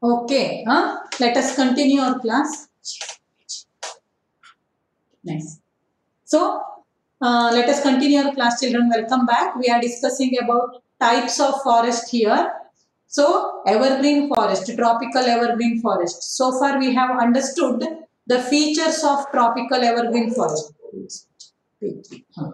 Okay, let us continue our class. Nice. So, let us continue our class, children. Welcome back. We are discussing about types of forest here. So, evergreen forest, tropical evergreen forest. So far, we have understood the features of tropical evergreen forest.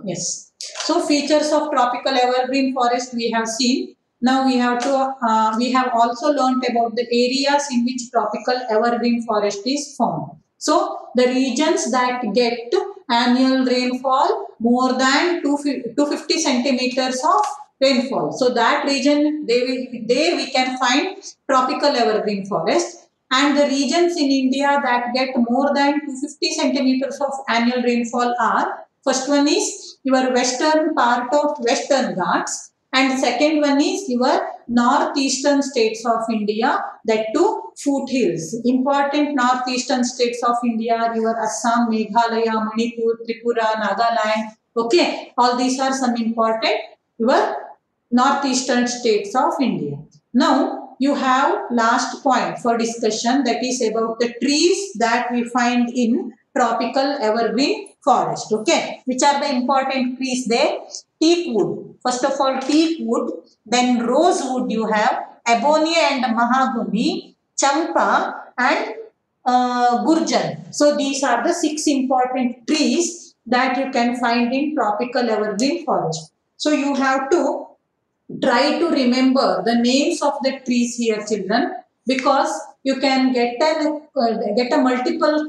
Yes. So, features of tropical evergreen forest we have seen. Now we have to we have also learnt about the areas in which tropical evergreen forest is found. So the regions that get annual rainfall more than 250 centimeters of rainfall. So that region there we can find tropical evergreen forest, and the regions in India that get more than 250 centimeters of annual rainfall are, first one is your western part of Western Ghats, and second one is your northeastern states of India, that too foothills. Important northeastern states of India are your Assam, Meghalaya, Manipur, Tripura, Nagaland. Okay, all these are some important your northeastern states of India. Now you have last point for discussion, that is about the trees that we find in tropical evergreen forest. Okay, which are the important trees there? Teak wood. First of all, teak wood, then rosewood you have, ebony and mahogany, champa and gurjan. So these are the 6 important trees that you can find in tropical evergreen forest. So you have to try to remember the names of the trees here, children, because you can get a multiple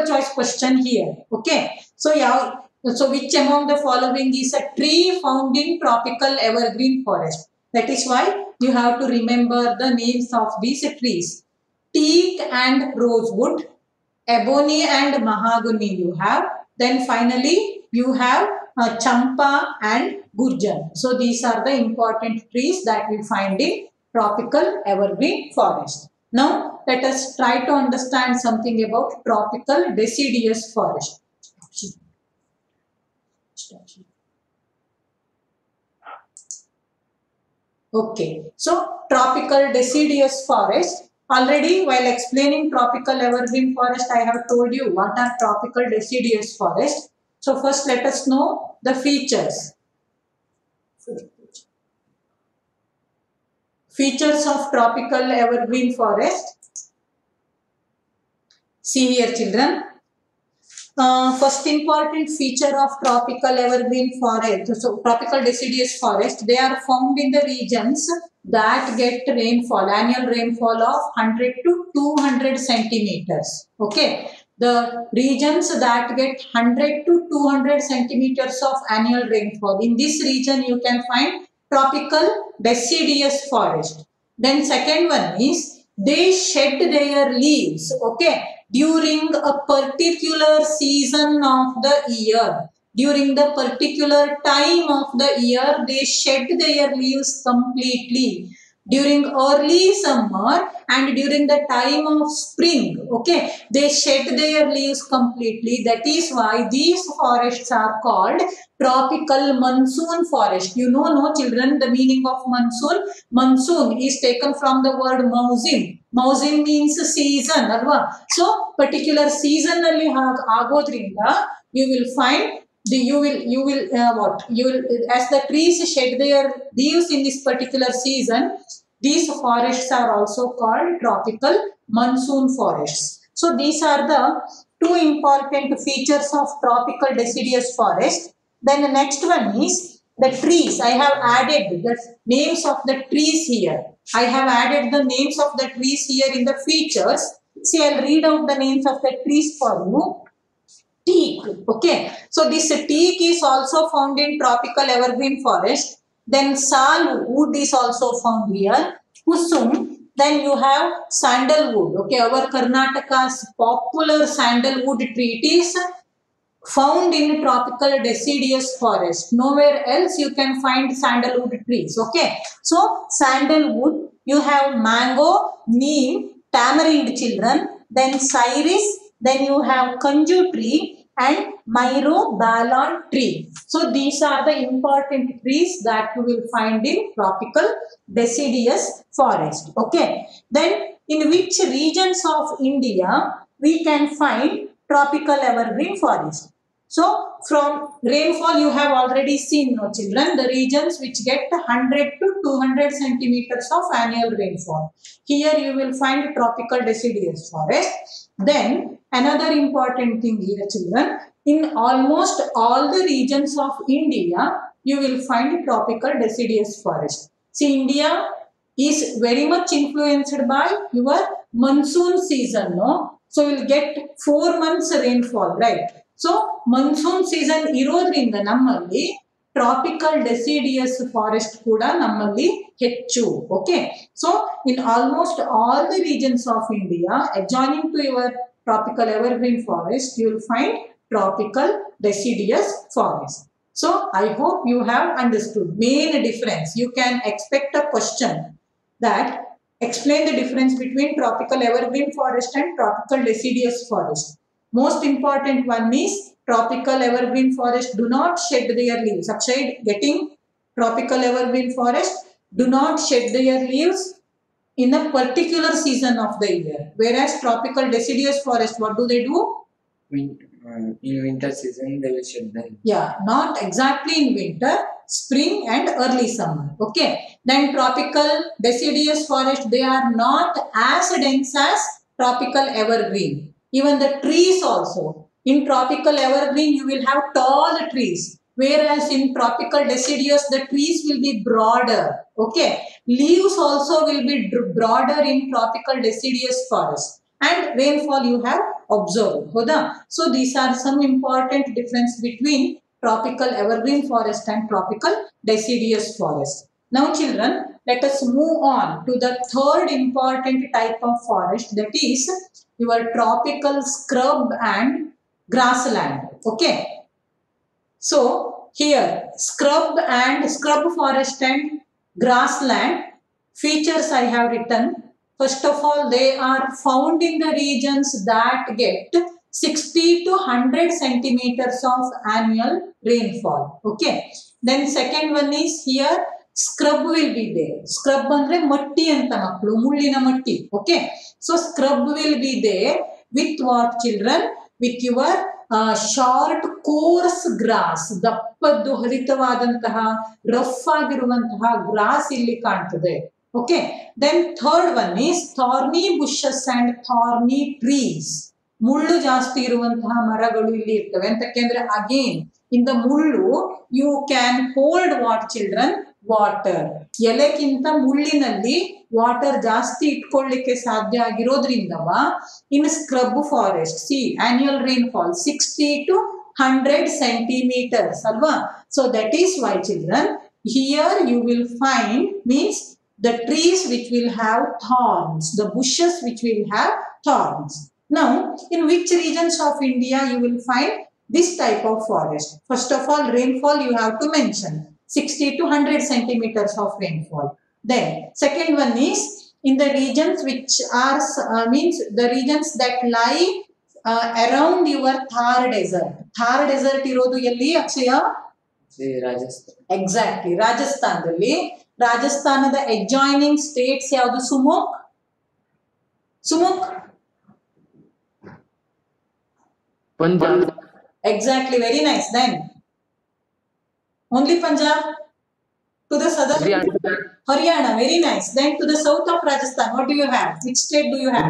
choice question here. Okay, so yeah, so which among the following is a tree found in tropical evergreen forest? That is why you have to remember the names of these trees: teak and rosewood, ebony and mahogany you have, then finally you have champa and gurjan. So these are the important trees that we find in tropical evergreen forest. Now let us try to understand something about tropical deciduous forest. Okay, so tropical deciduous forest. Already while explaining tropical evergreen forest, I have told you what are tropical deciduous forest. So first let us know the features. Features of tropical evergreen forest. See here, children. First important feature of tropical evergreen forest, so tropical deciduous forest, they are found in the regions that get rainfall, annual rainfall of 100 to 200 centimeters. Okay, the regions that get 100 to 200 centimeters of annual rainfall, in this region you can find tropical deciduous forest. Then second one is they shed their leaves, okay, during a particular season of the year. During the particular time of the year, they shed their leaves completely. During early summer and during the time of spring, okay, they shed their leaves completely. That is why these forests are called tropical monsoon forest. You know, no children, the meaning of monsoon. Monsoon is taken from the word mausim. Mausim means season, alva. So particular seasonally agodrinda, you will find you will what you will, as the trees shed their leaves in this particular season, these forests are also called tropical monsoon forests. So these are the two important features of tropical deciduous forest. Then the next one is the trees. I have added the names of the trees here. I have added the names of the trees here in the features. See, I'll read out the names of the trees for you. Teak. Okay. So this teak is also found in tropical evergreen forest. Then sal wood is also found here. Kusum. Then you have sandalwood. Okay. Our Karnataka's popular sandalwood tree, it is found in tropical deciduous forest. Nowhere else you can find sandalwood trees. Okay. So sandalwood, you have mango, neem, tamarind, children, then iris, then you have kanju tree and myrobalan tree. So these are the important trees that you will find in tropical deciduous forest. Okay. Then in which regions of India we can find tropical evergreen forest? So from rainfall you have already seen, no children, the regions which get 100 to 200 centimeters of annual rainfall. Here you will find tropical deciduous forest. Then another important thing here children, in almost all the regions of India you will find tropical deciduous forest. See, India is very much influenced by your monsoon season, no? So you will get 4 months rainfall, right? So monsoon season ಇರೋದ್ರಿಂದ ನಮ್ಮಲ್ಲಿ tropical deciduous forest ಕೂಡ ನಮ್ಮಲ್ಲಿ ಹೆಚ್ಚು. Okay, so in almost all the regions of India adjoining to your tropical evergreen forest you will find tropical deciduous forest. So I hope you have understood main difference. You can expect a question that explain the difference between tropical evergreen forest and tropical deciduous forest. Most important one is tropical evergreen forest do not shed their leaves. Akshay, getting tropical evergreen forest do not shed their leaves in a particular season of the year. Whereas tropical deciduous forest, what do they do? In winter season they will shed them. Yeah, not exactly in winter, spring and early summer. Okay. Then tropical deciduous forest, they are not as dense as tropical evergreen. Even the trees also. In tropical evergreen, you will have tall trees. Whereas in tropical deciduous, the trees will be broader. Okay. Leaves also will be broader in tropical deciduous forest. And rainfall you have observed. Hoda? So these are some important difference between tropical evergreen forest and tropical deciduous forest. Now children, let us move on to the third important type of forest, that is your tropical scrub and grassland. Okay. So here scrub forest and grassland features I have written. First of all, they are found in the regions that get 60 to 100 centimeters of annual rainfall. Okay. Then second one is here scrub will be there. Scrub andre matti anta maklu, mullina matti. Okay. So scrub will be there with what children? With your short coarse grass. ದಪ್ಪದ್ದು ಹರಿತವಾದಂತಹ rough ಆಗಿರುವಂತಹ grass ಇಲ್ಲಿ ಕಾಣ್ತದೆ. Okay. Then third one is thorny bushes and thorny trees. ಮುಳ್ಳು ಜಾಸ್ತಿ ಇರುವಂತಹ ಮರಗಳು ಇಲ್ಲಿ ಇರ್ತವೆ. ಅಂತಕ್ಕೆ ಅಗೇನ್ ಇನ್ ದ ಮುಳ್ಳು you can hold what children? Water. ಎಲೆಗಿಂತ ಮುಳ್ಳಿನಲ್ಲಿ ವಾಟರ್ ಜಾಸ್ತಿ ಇಟ್ಕೊಳ್ಳಿಕ್ಕೆ ಸಾಧ್ಯ ಆಗಿರೋದ್ರಿಂದವ in scrub forest see annual rainfall 60 to 100 centimeters ಅಲ್ವಾ? So that is why children here you will find means the trees which will have thorns, the bushes which will have thorns. Now, in which regions of India you will find this type of forest? First of all, rainfall you have to mention 60 to 100 centimeters of rainfall. Then, second one is in the regions which are means the regions that lie around your Thar desert. Thar desert irodu yalli Akshaya? Rajasthan. Exactly, Rajasthan dalli. ರಾಜಸ್ಥಾನದ adjoining states ಯಾವುದು? Sumukh Punjab. Exactly, very nice. Then only Punjab? To the southern? Haryana, very nice. Then to the south of Rajasthan, what do you have? Which state do you have?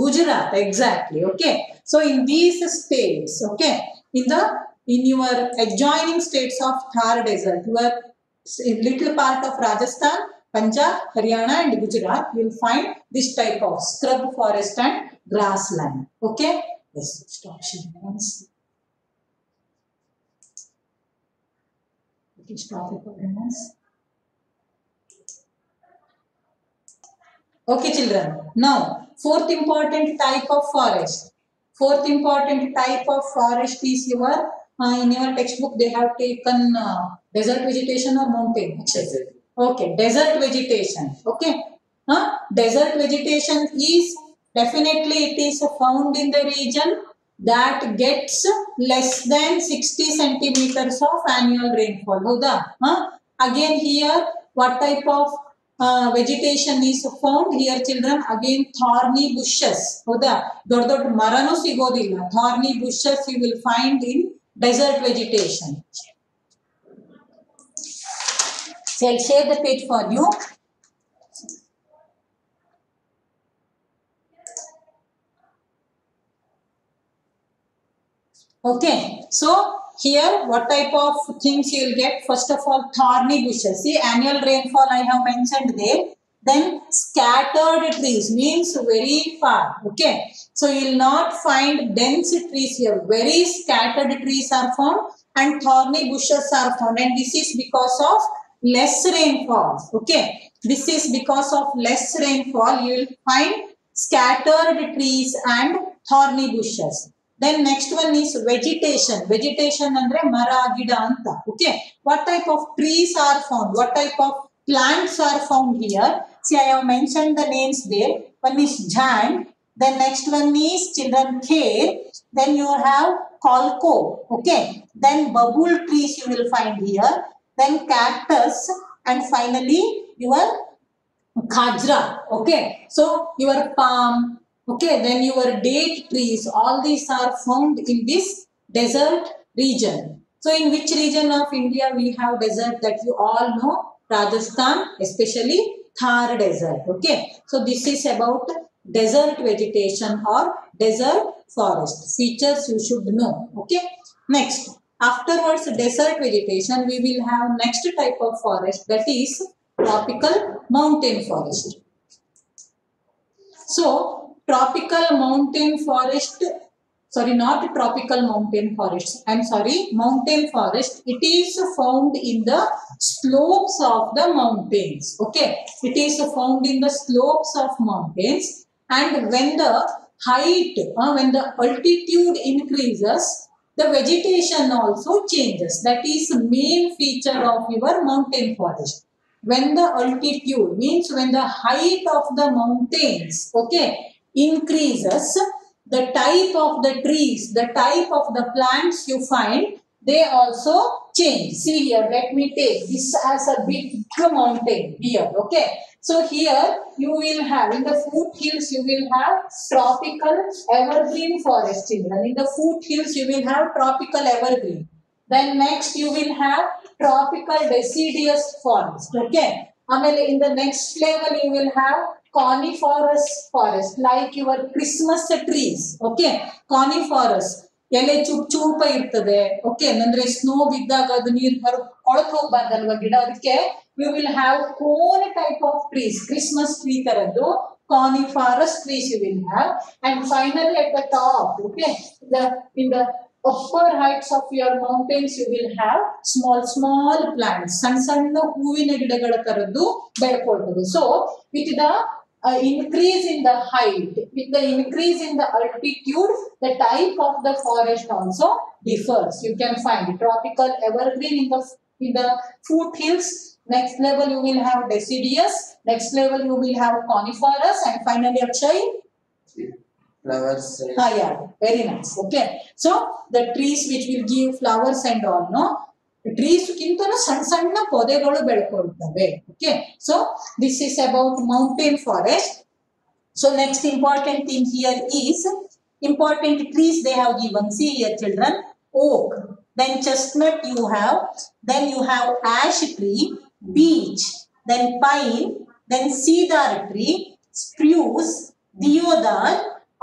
Gujarat, exactly. Okay. So in these states, okay, in your adjoining states of Thar desert, your little part of Rajasthan, Punjab, Haryana and Gujarat, you will find this type of scrub forest and grassland. Okay? Yes, stop sharing once. Okay, stop it for once. Okay, children. Now, fourth important type of forest. Fourth important type of forest is your in your textbook they have taken desert vegetation or mountain? Desert. Okay, desert vegetation. Okay. Desert vegetation is definitely it is found in the region that gets less than 60 centimeters of annual rainfall. Houda? Again here, what type of vegetation is found? Here children, again thorny bushes. Houda? Dod maranu sigodilla. Thorny bushes you will find in desert vegetation. So I'll share the page for you. Okay, so here what type of things you will get? First of all, thorny bushes. See, annual rainfall I have mentioned there. Then scattered trees means very far. Okay, so you will not find dense trees here. Very scattered trees are found and thorny bushes are found, and this is because of less rainfall. Okay, this is because of less rainfall. You will find scattered trees and thorny bushes. Then next one is vegetation. Vegetation andre mara gida anta. Okay. What type of trees are found? What type of plants are found here? See, I have mentioned the names there. One is jand. Then next one is children kale. Then you have colco. Okay. Then bubble trees you will find here. Then cactus. And finally your khajra. Okay. So your palm. Okay, then your date trees, all these are found in this desert region. So in which region of India we have desert that you all know? Rajasthan, especially Thar desert. Okay, so this is about desert vegetation or desert forest. Features you should know. Okay, next. Afterwards, desert vegetation, we will have next type of forest, that is tropical mountain forest. So, tropical mountain forest, sorry, not tropical mountain forest, I am sorry, mountain forest, it is found in the slopes of the mountains. Okay, it is found in the slopes of mountains, and when the height, when the altitude increases, the vegetation also changes. That is main feature of your mountain forest. When the altitude means when the height of the mountains, okay, increases, the type of the trees, the type of the plants you find, they also change. See here, let me take this as a big mountain here, okay. So here you will have, in the foothills you will have tropical evergreen forest, children. In the foothills you will have tropical evergreen. Then next you will have tropical deciduous forest. Okay. Amele in the next level you will have coniferous forest like your Christmas trees. Okay. Coniferous. ಎಲೆ ಚೂಪ ಇರ್ತದೆ okay ಅಂದ್ರೆ snow ಬಿದ್ದಾಗ ಅದು ನೀರು ಕೊಳತು ಹೋಗ್ಬಾರ್ದಲ್ವಾ ಗಿಡ ಅದಕ್ಕೆ you will have cone type of trees Christmas tree ತರದ್ದು coniferous trees you will have, and finally at the top, okay, in the upper heights of your mountains you will have small plants, ಸಣ್ಣ ಹೂವಿನ ಗಿಡಗಳ ತರದ್ದು ಬೆಳ್ಕೊಳ್ತದೆ. So with the increase in the height, with the increase in the altitude, the type of the forest also differs. You can find tropical evergreen in the foothills. Next level you will have deciduous. Next level you will have coniferous, and finally Akshay, flowers. Yeah, very nice. Okay, so the trees which will give flowers and all, no, trees ಕಿಂತನೂ ಸಣ್ಣ ಪೊದೆಗಳು ಬೆಳ್ಕೊಳ್ತವೆ. Okay, so this is about mountain forest. So next important thing here is important trees they have given. See here children, oak, then chestnut you have, then you have ash tree, beech, then pine, then cedar tree, spruce, deodar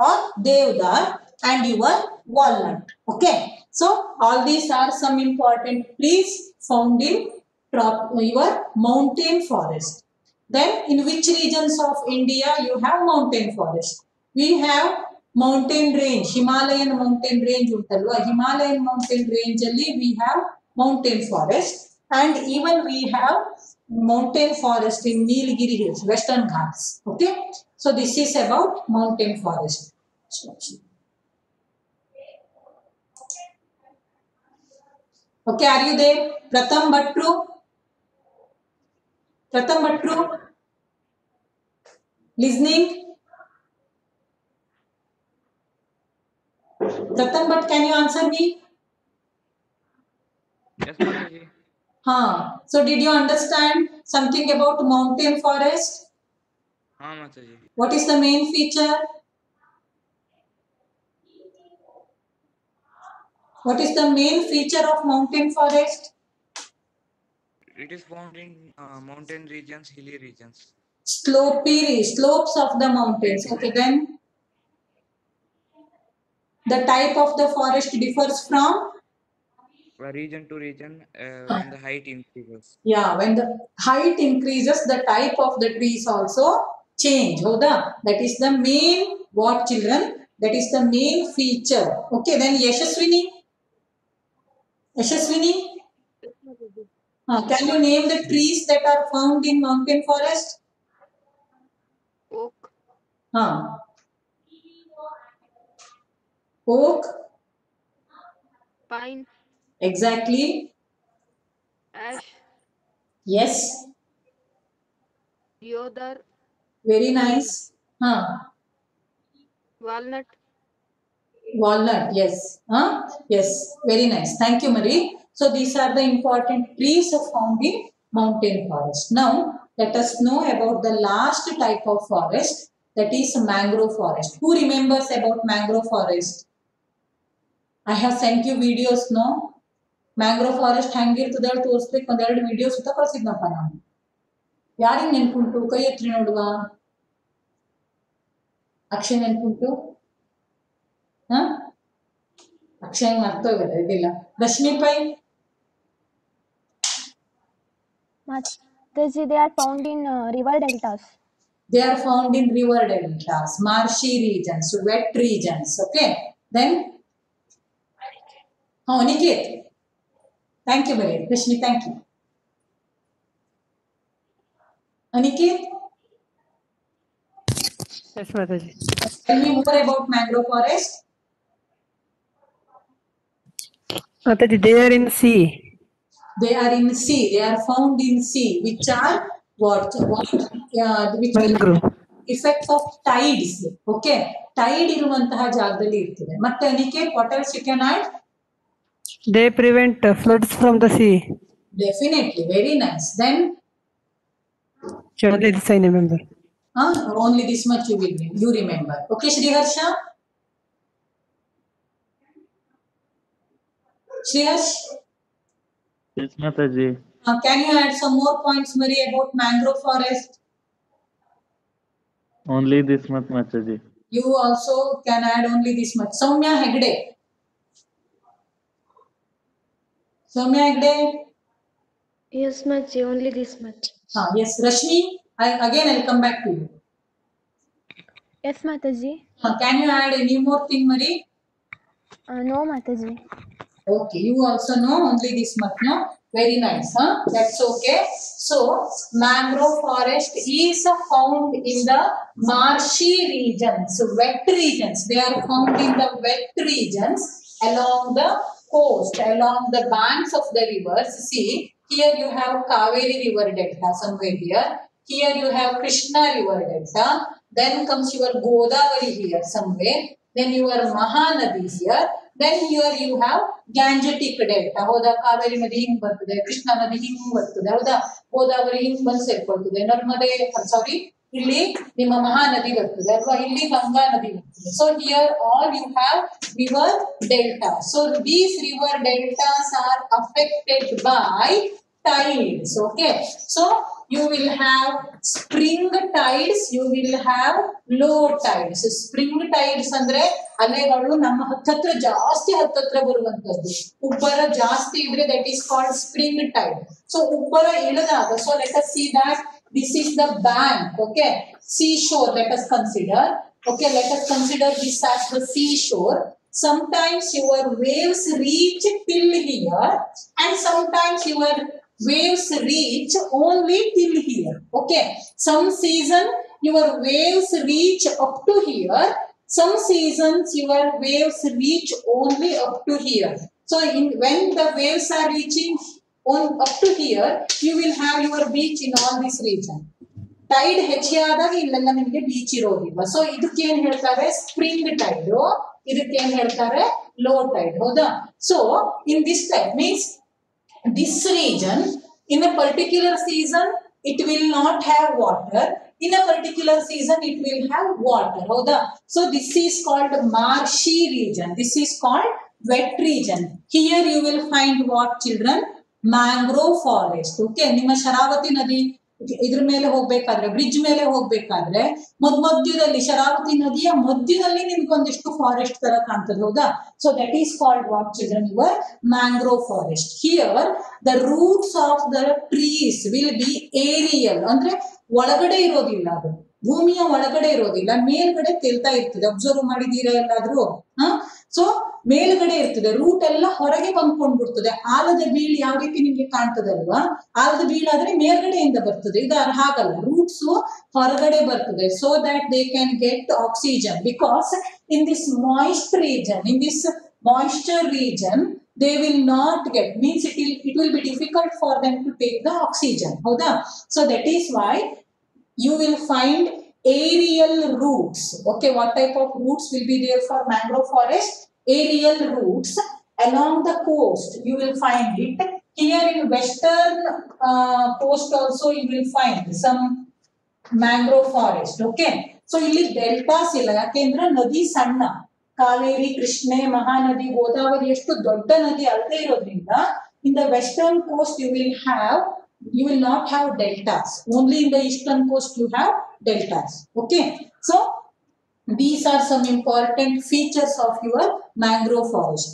or devdar, and your walnut. Okay, so all these are some important trees found in your mountain forest. Then in which regions of India you have mountain forest? We have mountain range, Himalayan mountain range untalva. Himalayan mountain range alli we have mountain forest, and even we have mountain forest in Nilgiri Hills, Western Ghats. Okay, so this is about mountain forest. Okay, are you there? Pratham Bhattru? Listening? Pratham, but can you answer me? Yes, Mataji. So did you understand something about mountain forest? हाँ Mataji. What is the main feature? What is the main feature of mountain forest? It is found in mountain regions, hilly regions. Slopes of the mountains. Okay, then the type of the forest differs from? Region to region, when the height increases. Yeah, when the height increases, the type of the trees also change. Hoda? That is the main, what children? That is the main feature. Okay, then Yashaswini? Yashaswini? Can you name the trees that are found in mountain forest? Oak, Oak? pine, Exactly. ash, Yes. deodar, Very nice. walnut. Walnut, yes. Yes, very nice. Thank you, Marie. So these are the important trees found in mountain forest. Now, let us know about the last type of forest, that is mangrove forest. Who remembers about mangrove forest? I have sent you videos, no? Mangrove forest ಹೆಂಗಿರ್ತದೆ ತೋರಿಸ್ಲಿಕ್ಕೆ ಒಂದೆರಡು video ಸುತ್ತ ಕಳಿಸಿದ್ನಪ್ಪ ನಾನು. ಯಾರಿಗೆ ನೆನ್ಪುಂಟು? ಕೈ ಎತ್ರಿ ನೋಡುವ. ಅಕ್ಷಯ್ ನೆನ್ಪುಂಟು? ಅಕ್ಷಯ್ ಮರ್ತೋಗಿದೆ ಇದಿಲ್ಲ. Rashmi Pai? Mataji, they are found in river deltas. They are found in river deltas, marshy regions, wet regions. Okay. Then, Niket. Thank you, Maria. Rashmi, thank you. Aniket? Yes, Mataji. Tell me more about mangrove forest. Mataji, they are in sea. They are in sea. They are found in sea, which are what? Which Mangrove. effects of tides. Okay. Tide ಇರುವಂತಹ ಜಾಗದಲ್ಲಿ ಇರ್ತದೆ. ಮತ್ತೆ Aniket, what else you can add? They prevent floods from the sea. Definitely. Very nice. Then, Surely this I remember. only this much you remember. Okay, Sriharsha? Sriharsh? Yes, Mataji. Can you add some more points, Marie, about mangrove forest? Only this much, Mataji. You also can add only this much. Soumya Hegde. Soumya Hegde? Yes, Mataji, only this much. Yes, Rashmi, I'll come back to you. Yes, Mataji. Can you add any more thing, Marie? No, Mataji. Okay, you also know only this much, no? Very nice, huh? That's okay. So, mangrove forest is found in the marshy regions, wet regions. They are found in the wet regions along the coast, along the banks of the rivers. See, here you have Kaveri river delta somewhere here. Here you have Krishna river delta. Then comes your Godavari here somewhere. Then your Mahanadi here. Then here you have Gangetic delta. ಹೌದಾ? ಕಾವೇರಿ ನದಿ ಹಿಂಗ್ ಬರ್ತದೆ, ಕೃಷ್ಣಾ ನದಿ ಹಿಂಗ್ ಬರ್ತದೆ, ಹೌದಾ? ಗೋದಾವರಿ ಹಿಂಗ್ ಬಂದು ಸೇರ್ಕೊಳ್ತದೆ, ನರ್ಮದೆ ಸಾರಿ ಇಲ್ಲಿ ನಿಮ್ಮ ಮಹಾನದಿ ಬರ್ತದೆ ಅಲ್ವಾ? ಇಲ್ಲಿ ಗಂಗಾ ನದಿ ಬರ್ತದೆ. So here all you have river delta. So these river deltas are affected by tides. Okay, so you will have spring tides, you will have low tides. Spring tides ಅಂದ್ರೆ ಅಲೆಗಳು ನಮ್ಮ ಹತ್ತತ್ರ ಜಾಸ್ತಿ ಹತ್ತತ್ರ ಬರುವಂತದ್ದು. ಉಬ್ಬರ ಜಾಸ್ತಿ ಇದ್ರೆ that is called spring tide. So ಉಬ್ಬರ ಇಳಿದಾಗ, so let us see that this is the bank. Okay, seashore let us consider. Okay, let us consider this as the seashore. Sometimes your waves reach till here and sometimes your waves reach only till here. Okay, some season your waves reach up to here, some seasons your waves reach only up to here. So when the waves are reaching up to here, you will have your beach in all this region. Tide ಹೆಚ್ಚಿಗೆ ಆದಾಗ ಇಲ್ಲೆಲ್ಲ ನಿಮಗೆ beach ಇರೋದಿಲ್ಲ. So ಇದಕ್ಕೆ ಏನ್ ಹೇಳ್ತಾರೆ? Spring tide. ಇದಕ್ಕೆ ಏನ್ ಹೇಳ್ತಾರೆ ಲೋ ಟೈಡ್ ಹೌದಾ. So in this type means this region in a particular season it will not have water, in a particular season it will have water hauda. So this is called marshy region, this is called wet region. Here you will find what children, mangrove forest. Okay, ನಿಮ್ಮ ಶರಾವತಿ ನದಿ ಇದ್ರ ಮೇಲೆ ಹೋಗ್ಬೇಕಾದ್ರೆ bridge ಮೇಲೆ ಹೋಗ್ಬೇಕಾದ್ರೆ ಮಧ್ಯದಲ್ಲಿ ಶರಾವತಿ ನದಿಯ ಮಧ್ಯದಲ್ಲಿ ನಿಮ್ಗೊಂದಿಷ್ಟು ಫಾರೆಸ್ಟ್ ತರ ಕಾಣ್ತದೆ ಹೌದಾ. So that is called what children, your mangrove forest. Here the roots of the trees will be aerial, ಅಂದ್ರೆ ಒಳಗಡೆ ಇರೋದಿಲ್ಲ, ಅದು ಭೂಮಿಯ ಒಳಗಡೆ ಇರೋದಿಲ್ಲ, ಮೇಲ್ಗಡೆ ತೇಲ್ತಾ ಇರ್ತದೆ. ಅಬ್ಸರ್ವ್ ಮಾಡಿದೀರಾ ಎಲ್ಲಾದ್ರೂ? ಸೊ ಮೇಲ್ಗಡೆ ಇರ್ತದೆ, ರೂಟ್ ಎಲ್ಲ ಹೊರಗೆ ಬಂದ್ಕೊಂಡ್ಬಿಡ್ತದೆ. ಆಲದ ಬೀಳ್ ಯಾವ ರೀತಿ ನಿಮ್ಗೆ ಕಾಣ್ತದಲ್ವಾ, ಆಲದ ಬೀಳಾದ್ರೆ ಮೇಲ್ಗಡೆಯಿಂದ ಬರ್ತದೆ, ಇದು ಹಾಗಲ್ಲ, ರೂಟ್ಸ್ ಹೊರಗಡೆ ಬರ್ತದೆ. So that they can get oxygen, because in this moist region, in this moisture region they will not get, means it will be difficult for them to take the oxygen hauda. So that is why you will find aerial roots. Okay, what type of roots will be there for mangrove forest? Aerial roots along the coast you will find it. Here in western coast also you will find some mangrove forest. Okay, so ಇಲ್ಲಿ deltas ಇಲ್ಲ, ಯಾಕೆಂದ್ರೆ ನದಿ ಸಣ್ಣ, ಕಾವೇರಿ, ಕೃಷ್ಣೆ, ಮಹಾನದಿ, ಗೋದಾವರಿ ಎಷ್ಟು ದೊಡ್ಡ ನದಿ ಅಲ್ಲದೆ ಇರೋದ್ರಿಂದ in the western coast you will not have deltas, only in the eastern coast you have deltas. Okay, so these are some important features of your mangrove forest.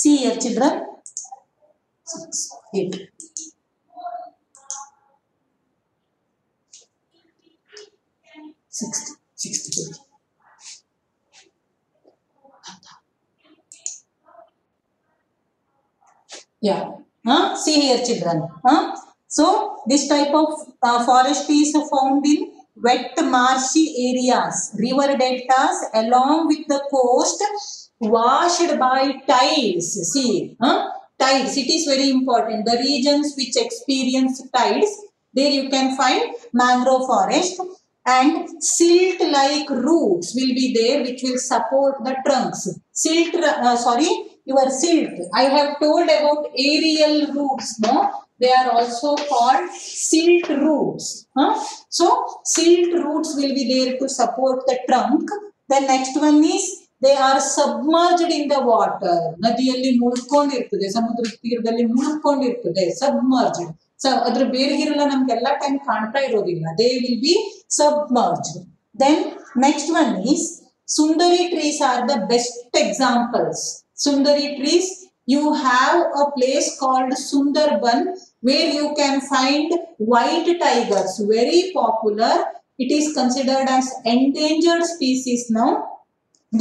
See here children, 6, 8. Yeah. See here children. So this type of forest is found in wet marshy areas, river deltas along with the coast washed by tides. See, tides, it is very important. The regions which experience tides, there you can find mangrove forest. And silt like roots will be there which will support the trunks. Your silt, I have told about aerial roots, no? They are also called silt roots. So silt roots will be there to support the trunk. The next one is they are submerged in the water. ನದಿಯಲ್ಲಿ ಮುಳುಕೊಂಡಿರ್ತದೆ, ಸಮುದ್ರ ತೀರದಲ್ಲಿ ಮುಳುಕೊಂಡಿರ್ತದೆ, submerged. So ಅದರ ಬೇರೆಗಿರಲ್ಲ, ನಮ್ಗೆಲ್ಲ time ಕಾಣ್ತಾ ಇರೋದಿಲ್ಲ. They will be submerged. Then next one is Sundari trees are the best examples. Sundari trees, you have a place called Sundarban where you can find white tigers, very popular. It is considered as endangered species now.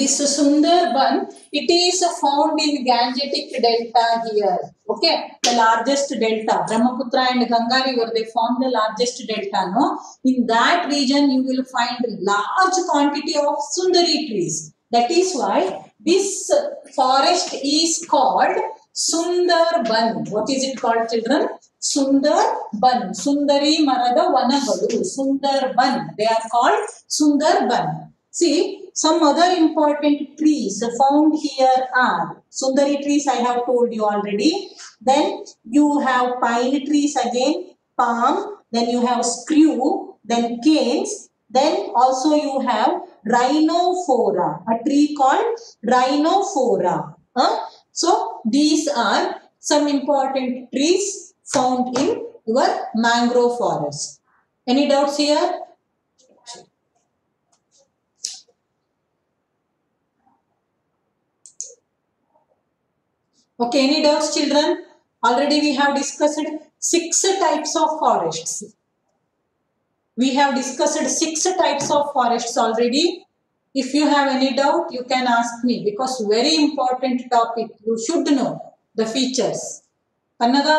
This Sundarban, it is found in Gangetic Delta here. Okay, the largest delta, Brahmaputra and Ganga river, they form the largest delta. No, in that region you will find large quantity of Sundari trees. That is why this forest is called Sundarban. What is it called, children? Sundarban. Sundari marada vanagalu. Sundarban. They are called Sundarban. See, some other important trees found here are Sundari trees, I have told you already. Then you have pine trees again, palm, then you have screw, then canes, then also you have rhinophora, a tree called rhinophora. So these are some important trees found in your mangrove forest. Any doubts here? Okay, any doubts children? Already we have discussed 6 types of forests. We have discussed 6 types of forests already. If you have any doubt, you can ask me, because very important topic. You should know the features. Kannada?